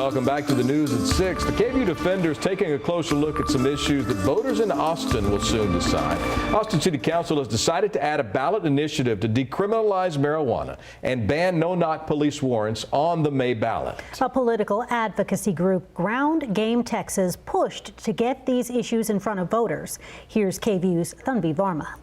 Welcome back to the news at 6. The KVUE Defenders taking a closer look at some issues that voters in Austin will soon decide. Austin City Council has decided to add a ballot initiative to decriminalize marijuana and ban no-knock police warrants on the May ballot. A political advocacy group, Ground Game Texas, pushed to get these issues in front of voters. Here's KVUE's Tanvi Varma.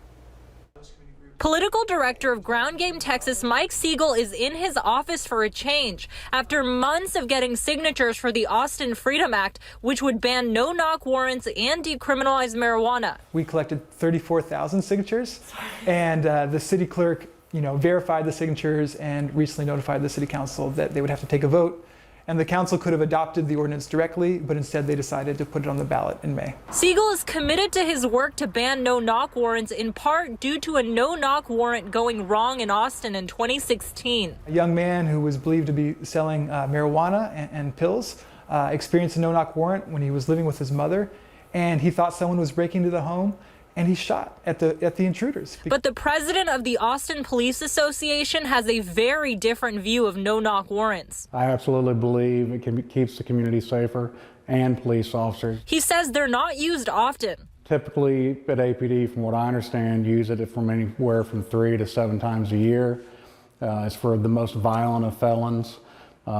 Political director of Ground Game Texas, Mike Siegel, is in his office for a change after months of getting signatures for the Austin Freedom Act, which would ban no-knock warrants and decriminalize marijuana. We collected 34,000 signatures, and the city clerk, verified the signatures and recently notified the city council that they would have to take a vote. And the council could have adopted the ordinance directly, but instead they decided to put it on the ballot in May. Siegel is committed to his work to ban no-knock warrants, in part due to a no-knock warrant going wrong in Austin in 2016. A young man who was believed to be selling marijuana and pills experienced a no-knock warrant when he was living with his mother, and he thought someone was breaking into the home, and he shot at the intruders. But the president of the Austin Police Association has a very different view of no-knock warrants. I absolutely believe it keeps the community safer and police officers. He says they're not used often. Typically at APD, from what I understand, use it from anywhere from 3 to 7 times a year. It's for the most violent of felons.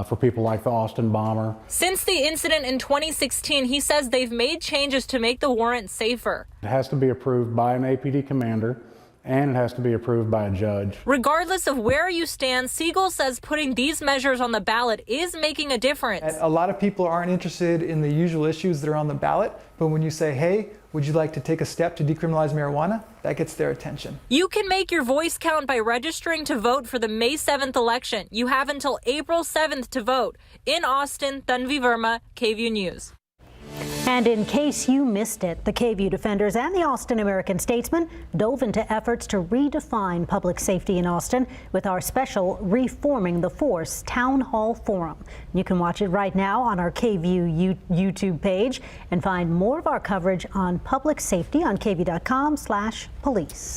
For people like the Austin bomber. Since the incident in 2016, he says they've made changes to make the warrant safer. It has to be approved by an APD commander, and it has to be approved by a judge. Regardless of where you stand, Siegel says putting these measures on the ballot is making a difference. A lot of people aren't interested in the usual issues that are on the ballot, but when you say, hey, would you like to take a step to decriminalize marijuana? That gets their attention. You can make your voice count by registering to vote for the May 7th election. You have until April 7th to vote. In Austin, Tanvi Verma, KVUE News. And in case you missed it, the KVUE Defenders and the Austin American-Statesman dove into efforts to redefine public safety in Austin with our special Reforming the Force Town Hall Forum. You can watch it right now on our KVUE YouTube page and find more of our coverage on public safety on KVUE.com/police.